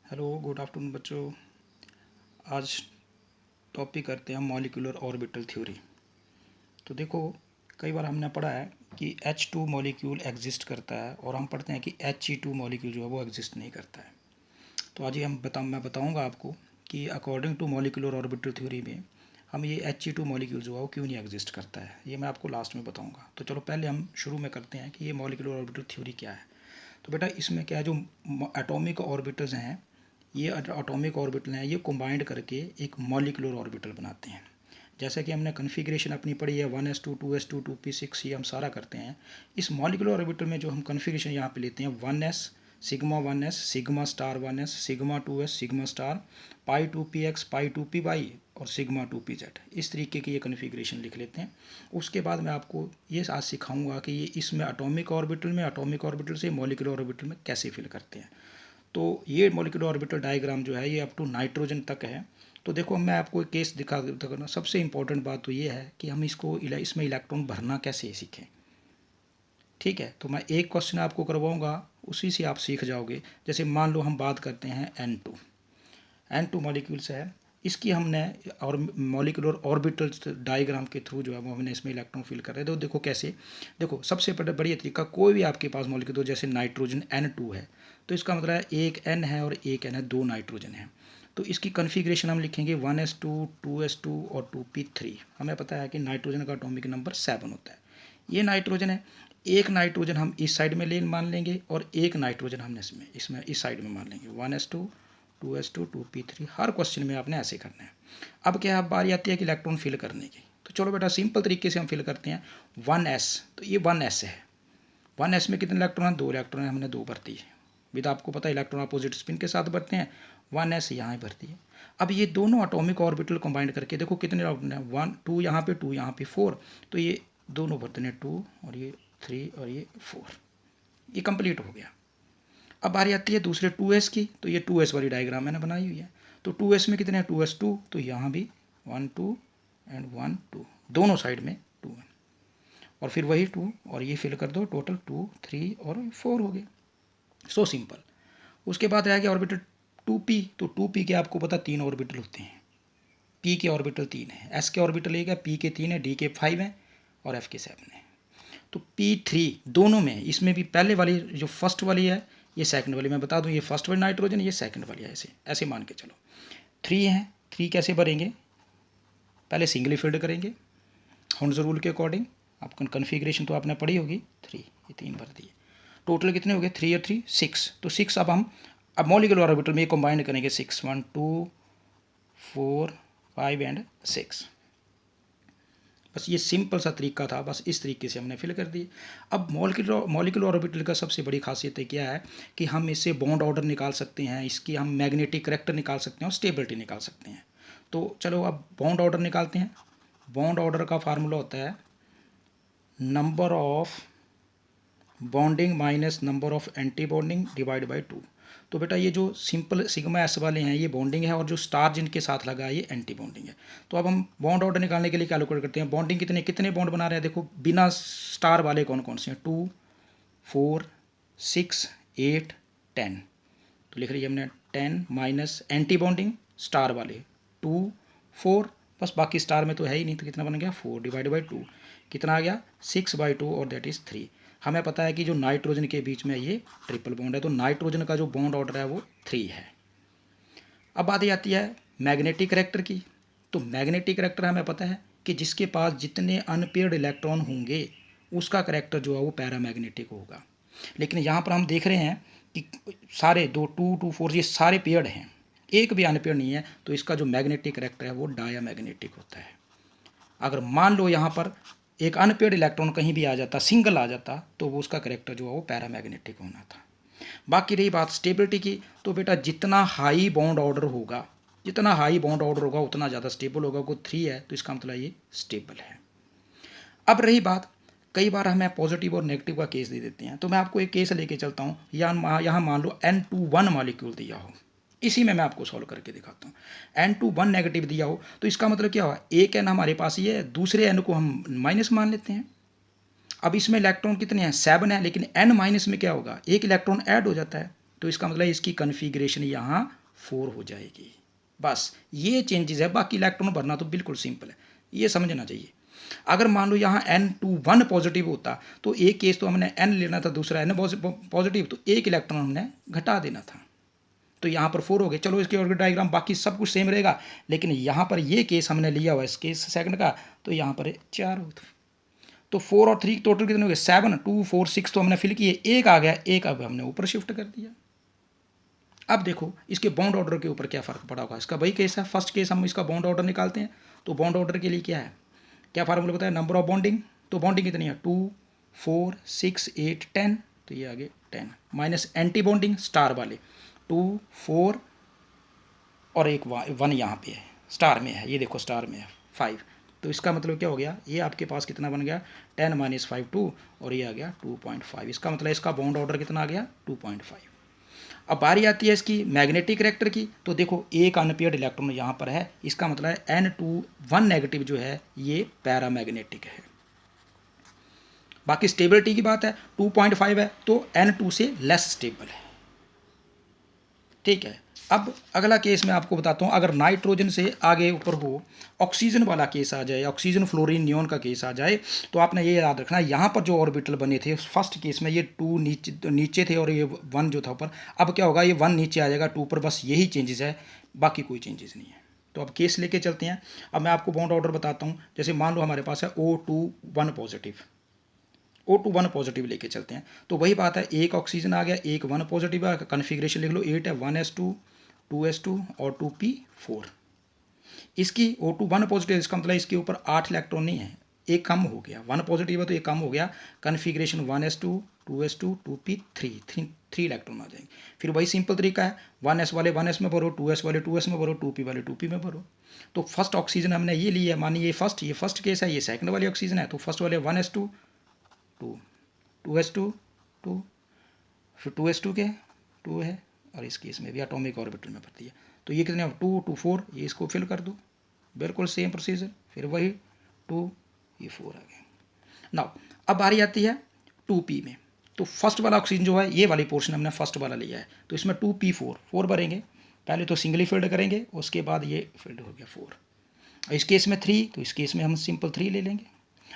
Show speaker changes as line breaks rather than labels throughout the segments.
Hello good afternoon बच्चों। आज topic करते हैं मॉलिक्यूलर ऑर्बिटल थ्योरी। तो देखो, कई बार हमने पढ़ा है कि H2 मॉलिक्यूल एग्जिस्ट करता है और हम पढ़ते हैं कि He2 मॉलिक्यूल जो है वो एग्जिस्ट नहीं करता है। तो आज ये मैं बताऊंगा आपको कि according to molecular orbital theory में हम ये He2 मॉलिक्यूल जो है वो क्यों नहीं एग्जिस्ट करता है, ये मैं आपको लास्ट में बताऊँगा। तो चलो पहले हम शुरू में करते हैं कि ये मॉलिक्यूलर ऑर्बिटल थ्योरी क्या है। तो बेटा इसमें क्या है, जो एटॉमिक ऑर्बिटल्स हैं, ये एटॉमिक ऑर्बिटल हैं, ये कंबाइंड करके एक मॉलिक्यूलर ऑर्बिटल बनाते हैं। जैसा कि हमने कन्फिग्रेशन अपनी पढ़ी है 1s2 2s2 2p6, ये हम सारा करते हैं। इस मॉलिक्यूलर ऑर्बिटल में जो हम कन्फिग्रेशन यहाँ पे लेते हैं 1s sigma star 1s sigma 2s sigma star pi 2px pi 2py और सिग्मा 2pz, इस तरीके की ये कन्फिग्रेशन लिख लेते हैं। उसके बाद मैं आपको ये आज सिखाऊंगा कि ये इसमें एटॉमिक ऑर्बिटल से मॉलिक्यूलर ऑर्बिटल में कैसे फिल करते हैं। तो ये मॉलिक्यूलर ऑर्बिटल डायग्राम जो है ये अप टू नाइट्रोजन तक है। तो देखो मैं आपको एक केस दिखा देता हूँ। सबसे इंपॉर्टेंट बात तो ये है कि हम इसमें इलेक्ट्रॉन भरना कैसे सीखें। ठीक है, तो मैं एक क्वेश्चन आपको करवाऊंगा, उसी से आप सीख जाओगे। जैसे मान लो हम बात करते हैं N2 मॉलिक्यूल्स है, इसकी हमने और मॉलिक्यूलर ऑर्बिटल डायग्राम के थ्रू जो है वो हमने इसमें इलेक्ट्रॉन फिल कर रहे हैं। तो देखो कैसे, देखो सबसे बढ़िया तरीका, कोई भी आपके पास मॉलिक्यूल, जैसे नाइट्रोजन N2 है, तो इसका मतलब है एक N है और एक N है, दो नाइट्रोजन है। तो इसकी कन्फिग्रेशन हम लिखेंगे 1s2 2s2 और 2p3। हमें पता है कि नाइट्रोजन का एटॉमिक नंबर 7 होता है। ये नाइट्रोजन है, एक नाइट्रोजन हम इस साइड में ले मान लेंगे और एक नाइट्रोजन हमने इसमें इस साइड में मान लेंगे। 1s2 2s2 2p3, हर क्वेश्चन में आपने ऐसे करना है। अब क्या है, बारी आती है कि इलेक्ट्रॉन फिल करने की। तो चलो बेटा सिंपल तरीके से हम फिल करते हैं। 1s, तो ये 1s है। 1s में कितने इलेक्ट्रॉन हैं, दो इलेक्ट्रॉन है, हमने दो भर दिए। विद आपको पता है इलेक्ट्रॉन अपोजिट स्पिन के साथ भरते हैं। 1s यहाँ भर दिए। अब ये दोनों एटॉमिक ऑर्बिटल कंबाइंड करके देखो कितने इलेक्ट्रॉन है, 1 2 यहाँ पे 2 यहाँ पे 4। तो ये दोनों भरते हैं 2 और ये 3 और ये 4, ये कंप्लीट हो गया। अब बारी आती है दूसरे 2s की। तो ये 2s वाली डायग्राम मैंने बनाई हुई है। तो 2s में कितने हैं, 2s2, तो यहाँ भी 1 2 एंड 1 2, दोनों साइड में 2 है। और फिर वही 2 और ये फिल कर दो, टोटल 2 3 और 4 हो गए। So simple. उसके बाद रह गया ऑर्बिटल 2p। तो 2p के आपको पता 3 ऑर्बिटल होते हैं। p के ऑर्बिटल 3 है, s के ऑर्बिटल 1 है, p के 3 है, d के 5 है और f के 7 है। तो P3 दोनों में, इसमें भी पहले वाली जो फर्स्ट वाली है, ये सेकंड वाली, मैं बता दूं ये फर्स्ट वाली नाइट्रोजन, ये सेकंड वाली है, ऐसे ऐसे मान के चलो। 3 है, 3 कैसे भरेंगे, पहले सिंगली फिल्ड करेंगे हॉर्न्स रूल के अकॉर्डिंग। आपको कन्फिग्रेशन तो आपने पढ़ी होगी। 3, ये 3 भर दिए। टोटल कितने हो गए, 3 और 3 6। तो 6 अब मॉलिक्यूलर ऑर्बिटल में ये कंबाइन करेंगे 6 1 2 4 5 एंड 6। बस ये सिंपल सा तरीका था, बस इस तरीके से हमने फिल कर दिए। अब मॉलिक्यूलर ऑर्बिटल का सबसे बड़ी खासियत क्या है कि हम इससे बॉन्ड ऑर्डर निकाल सकते हैं, इसकी हम मैग्नेटिक करेक्टर निकाल सकते हैं और स्टेबिलिटी निकाल सकते हैं। तो चलो अब बॉन्ड ऑर्डर निकालते हैं। बॉन्ड ऑर्डर का फार्मूला होता है number of bonding minus number of anti bonding divide by 2। तो बेटा ये जो सिंपल सिग्मा एस वाले हैं ये बॉन्डिंग है, और जो स्टार जिनके साथ लगा है ये एंटी बॉन्डिंग है। तो अब हम बॉन्ड ऑर्डर निकालने के लिए कैलकुलेट करते हैं, बॉन्डिंग कितने कितने बॉन्ड बना रहे हैं। देखो बिना स्टार वाले कौन कौन से हैं, 2 4 6 8 10। तो लिख रही हमने 10 माइनस एंटी बॉन्डिंग स्टार वाले 2 4, बस बाकी स्टार में तो है ही नहीं, तो कितना बन गया 4 डिवाइड बाई 2, कितना आ गया 6/2 और दैट इज़ 3। हमें पता है कि जो नाइट्रोजन के बीच में ये ट्रिपल बॉन्ड है, तो नाइट्रोजन का जो बॉन्ड ऑर्डर है वो 3 है। अब बात आती है मैग्नेटिक करेक्टर की। तो मैग्नेटिक करेक्टर हमें पता है कि जिसके पास जितने अनपेयर्ड इलेक्ट्रॉन होंगे उसका करेक्टर जो है वो पैरामैग्नेटिक होगा। लेकिन यहाँ पर हम देख रहे हैं कि सारे 2 2 2 4 ये सारे पेयर्ड हैं, एक भी अनपेयर्ड नहीं है, तो इसका जो मैग्नेटिक करेक्टर है वो डायामैग्नेटिक होता है। अगर मान लो यहाँ पर एक अनपेयर्ड इलेक्ट्रॉन कहीं भी आ जाता, सिंगल आ जाता, तो वो उसका करेक्टर जो है वो पैरामैग्नेटिक होना था। बाकी रही बात स्टेबिलिटी की, तो बेटा जितना हाई बॉन्ड ऑर्डर होगा, जितना हाई बॉन्ड ऑर्डर होगा उतना ज़्यादा स्टेबल होगा। को 3 है तो इसका मतलब ये स्टेबल है। अब रही बात, कई बार हमें पॉजिटिव और नेगेटिव का केस दे देते हैं। तो मैं आपको एक केस लेके चलता हूँ। यहाँ मान लो N21 मॉलिक्यूल दिया हो, इसी में मैं आपको सॉल्व करके दिखाता हूँ। N21 नेगेटिव दिया हो तो इसका मतलब क्या हुआ, एक N हमारे पास ये है, दूसरे N को हम माइनस मान लेते हैं। अब इसमें इलेक्ट्रॉन कितने हैं, 7 है, लेकिन N माइनस में क्या होगा, एक इलेक्ट्रॉन ऐड हो जाता है। तो इसका मतलब इसकी कन्फिग्रेशन यहाँ 4 हो जाएगी। बस ये चेंजेस है, बाकी इलेक्ट्रॉन भरना तो बिल्कुल सिंपल है, ये समझना चाहिए। अगर मान लो यहाँ N21 पॉजिटिव होता तो एक केस तो हमने N लेना था, दूसरा N पॉजिटिव, तो एक इलेक्ट्रॉन हमने घटा देना था, तो यहाँ पर 4 हो गए। चलो इसके ऑर्बिटल डायग्राम बाकी सब कुछ सेम रहेगा, लेकिन यहाँ पर ये केस हमने लिया हुआ है इस केस सेकंड का, तो यहाँ पर 4 हो। तो 4 और 3 टोटल कितने हो गए? 7, 2, 4, 6 तो हमने फिल किए, एक आ गया, एक अब हमने ऊपर शिफ्ट कर दिया। अब देखो इसके बॉन्ड ऑर्डर के ऊपर क्या फ़र्क पड़ा होगा। इसका वही केस है, फर्स्ट केस हम इसका बॉन्ड ऑर्डर निकालते हैं, तो बॉन्ड ऑर्डर के लिए क्या है, क्या फार्मूला बताया, नंबर ऑफ बॉन्डिंग। तो बॉन्डिंग कितनी है, 2, 4, 6, 8, 10, तो ये आगे 10 माइनस एंटी बॉन्डिंग स्टार वाले 2, 4 और एक 1 यहाँ पे है, स्टार में है, ये देखो स्टार में है 5। तो इसका मतलब क्या हो गया, ये आपके पास कितना बन गया, 10 माइनस 5 2, और ये आ गया 2.5। इसका मतलब इसका बॉन्ड ऑर्डर कितना आ गया, 2.5। अब बारी आती है इसकी मैग्नेटिक करेक्टर की, तो देखो एक अनपेयर्ड इलेक्ट्रॉन यहाँ पर है, इसका मतलब है N21 नेगेटिव जो है ये पैरामैग्नेटिक है। बाकी स्टेबिलिटी की बात है, 2.5 है तो N2 से लेस स्टेबल है, ठीक है। अब अगला केस मैं आपको बताता हूँ, अगर नाइट्रोजन से आगे ऊपर हो, ऑक्सीजन वाला केस आ जाए, ऑक्सीजन फ्लोरीन नियोन का केस आ जाए, तो आपने ये याद रखना, यहाँ पर जो ऑर्बिटल बने थे फर्स्ट केस में, ये 2 नीचे थे और ये 1 जो था ऊपर, अब क्या होगा, ये 1 नीचे आ जाएगा 2 पर, बस यही चेंजेस है, बाकी कोई चेंजेस नहीं है। तो अब केस लेके चलते हैं। अब मैं आपको बॉन्ड ऑर्डर बताता हूँ, जैसे मान लो हमारे पास है O21 पॉजिटिव, O21 पॉजिटिव लेके चलते हैं, तो वही बात है, एक ऑक्सीजन आ गया, एक 1 पॉजिटिव है, कन्फिग्रेशन लिख लो 8 है, 1s2, 2s2 और 2p4। इसकी O21 पॉजिटिव, इसका मतलब इसके ऊपर 8 इलेक्ट्रॉन नहीं है, एक कम हो गया, 1 पॉजिटिव है तो एक कम हो गया, configuration 1s2, 2s2, 2p3, 3 electron आ जाएंगे। फिर वही सिंपल तरीका है, 1s वाले 1s में भरो, 2s वाले 2s में भरो, 2p वाले 2p में भरो। तो फर्स्ट ऑक्सीजन हमने ये लिया है, मानिए ये फर्स्ट केस है, ये सेकंड वाली ऑक्सीजन है, तो फर्स्ट वाले 1s2, 2, 2s2, 2, फिर 2s2 के 2 है, और इस केस में भी एटॉमिक ऑर्बिटल में भरती है, तो ये कितने 2, 2, 4, ये इसको फिल कर दो, बिल्कुल सेम प्रोसीजर, फिर वही 2, ये 4 आ गया। नाउ अब बारी आती है 2p में, तो फर्स्ट वाला ऑक्सीजन जो है, ये वाली पोर्शन हमने फर्स्ट वाला लिया है, तो इसमें 2p4 4 भरेंगे, पहले तो सिंगली फिल्ड करेंगे, उसके बाद ये फिल्ड हो गया 4। इस केस में 3, तो इस केस में हम सिंपल 3 ले लेंगे।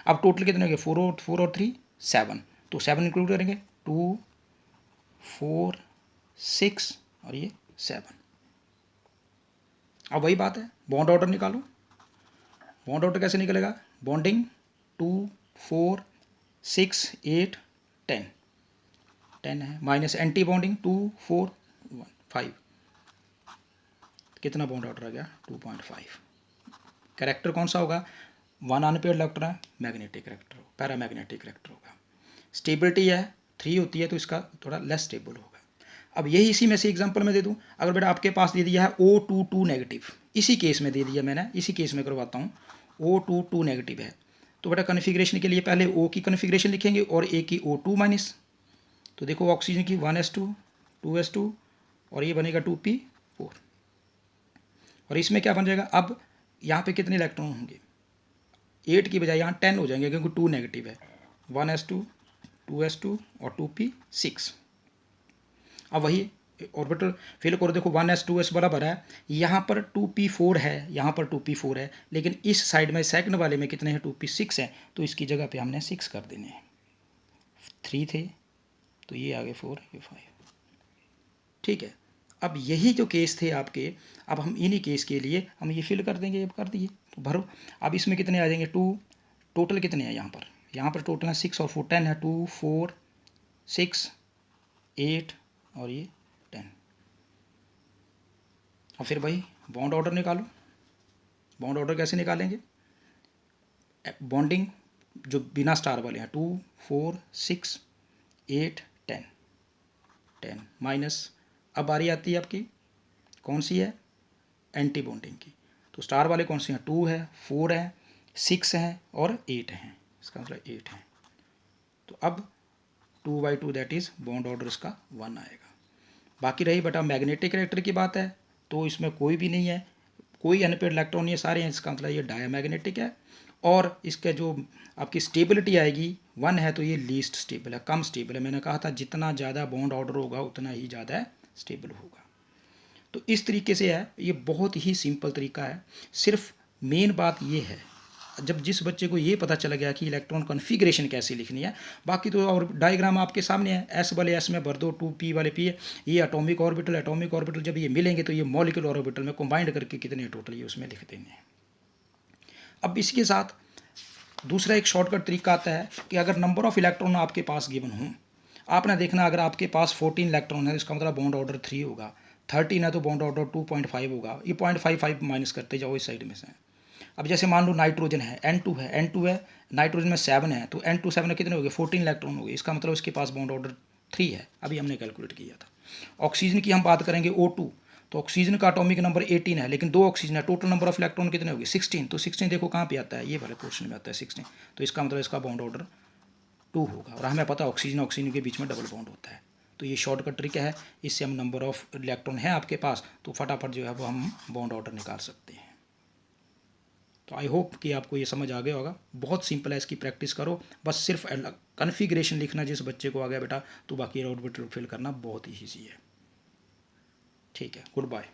अब टोटल कितने हो गए, 4 और 3 7, तो 7 इंक्लूड करेंगे, 2, 4, 6 और ये 7। अब वही बात है, बॉन्ड ऑर्डर निकालो। बॉन्ड ऑर्डर कैसे निकलेगा, बॉन्डिंग 2, 4, 6, 8, 10, 10 है, माइनस एंटी बॉन्डिंग 2, 4, 1, 5, कितना बॉन्ड ऑर्डर आ गया, 2.5। कैरेक्टर कौन सा होगा, 1 अनपेयर्ड इलेक्ट्रॉन है, मैग्नेटिक करेक्टर हो, पैरामैग्नेटिक करेक्टर होगा। स्टेबिलिटी है 3 होती है, तो इसका थोड़ा लेस स्टेबल होगा। अब यही इसी में से एग्जांपल में दे दूं, अगर बेटा आपके पास दे दिया है O22 नेगेटिव, इसी केस में दे दिया मैंने, इसी केस में करवाता हूँ, O22 नेगेटिव है, तो बेटा कन्फिग्रेशन के लिए पहले O की कन्फिग्रेशन लिखेंगे और A की O2 माइनस, तो देखो ऑक्सीजन की 1s2, 2s2 और ये बनेगा 2p4, और इसमें क्या बन जाएगा, अब यहाँ पे कितने इलेक्ट्रॉन होंगे, 8 की बजाय यहाँ 10 हो जाएंगे, क्योंकि 2 नेगेटिव है, 1s2, 2s2 और 2p6। अब वही ऑर्बिटल फिल करो, देखो 1s2s बराबर है, यहाँ पर 2p4 है, यहाँ पर 2p4 है, लेकिन इस साइड में सेकंड वाले में कितने हैं, 2p6 है, तो इसकी जगह पे हमने 6 कर देने हैं, 3 थे तो ये आ गए 4, ये 5, ठीक है। अब यही जो केस थे आपके, अब हम इन्हीं केस के लिए हम ये फिल कर देंगे, अब कर दिए तो भरो। अब इसमें कितने आ जाएंगे, 2, टोटल कितने हैं यहाँ पर टोटल है 6 और 4 10 है, 2, 4, 6, 8 और ये 10। और फिर भाई बॉन्ड ऑर्डर निकालो। बॉन्ड ऑर्डर कैसे निकालेंगे, बॉन्डिंग जो बिना स्टार वाले हैं 2, 4, 6, 8, 10, 10 माइनस, अब बारी आती है आपकी कौन सी है, एंटी बॉन्डिंग की, तो स्टार वाले कौन से हैं, 2 है, 4 है, 6 है और 8 हैं, इसका मतलब 8 है, तो अब 2/2 दैट इज़ बॉन्ड ऑर्डर इसका 1 आएगा। बाकी रही बेटा मैग्नेटिक करेक्टर की बात है, तो इसमें कोई भी नहीं है, कोई अनपेयर्ड इलेक्ट्रॉन नहीं है, सारे हैं, इसका मतलब ये डायमैग्नेटिक है। और इसका जो आपकी स्टेबिलिटी आएगी 1 है तो ये लीस्ट स्टेबल है, कम स्टेबल है। मैंने कहा था जितना ज़्यादा बॉन्ड ऑर्डर होगा उतना ही ज़्यादा स्टेबल होगा। तो इस तरीके से है, ये बहुत ही सिंपल तरीका है। सिर्फ मेन बात ये है, जब जिस बच्चे को ये पता चला गया कि इलेक्ट्रॉन कॉन्फ़िगरेशन कैसे लिखनी है, बाकी तो और डायग्राम आपके सामने है, एस वाले एस में भर दो, 2p वाले p है, ये एटॉमिक ऑर्बिटल जब ये मिलेंगे तो ये मॉलिक्यूलर ऑर्बिटल में कंबाइंड करके कितने टोटल ये उसमें लिख देंगे। अब इसके साथ दूसरा एक शॉर्टकट तरीका आता है कि अगर नंबर ऑफ इलेक्ट्रॉन आपके पास गिवन हो, आपने देखना अगर आपके पास 14 इलेक्ट्रॉन है इसका मतलब बॉन्ड ऑर्डर 3 होगा, 13 है तो बॉन्ड ऑर्डर 2.5 होगा, ये 0.55 माइनस करते जाओ इस साइड में से। अब जैसे मान लो नाइट्रोजन है, N2 है, नाइट्रोजन में 7 है, तो N2 7 कितने हो गए, 14 इलेक्ट्रॉन हो गए, इसका मतलब इसके पास बॉन्ड ऑर्डर 3 है, अभी हमने कैलकुलेट किया था। ऑक्सीजन की हम बात करेंगे O2, तो ऑक्सीजन का एटॉमिक नंबर 18 है, लेकिन 2 ऑक्सीजन है, टोटल नंबर ऑफ इलेक्ट्रॉन कितने हो गए 16, तो 16 देखो कहाँ पे आता है, ये वाले पोर्शन में आता है 16, तो इसका मतलब इसका बॉन्ड ऑर्डर 2 होगा। और हमें पता है ऑक्सीजन के बीच में डबल बॉन्ड होता है। तो ये शॉर्टकट ट्रिक है, इससे हम नंबर ऑफ इलेक्ट्रॉन है आपके पास तो फटाफट जो है वो हम बॉन्ड ऑर्डर निकाल सकते हैं। तो आई होप कि आपको ये समझ आ गया होगा, बहुत सिंपल है, इसकी प्रैक्टिस करो, बस सिर्फ कॉन्फ़िगरेशन लिखना जिस बच्चे को आ गया बेटा, तो बाकी ऑर्बिटल फिल करना बहुत ही ईजी है। ठीक है, गुड बाय।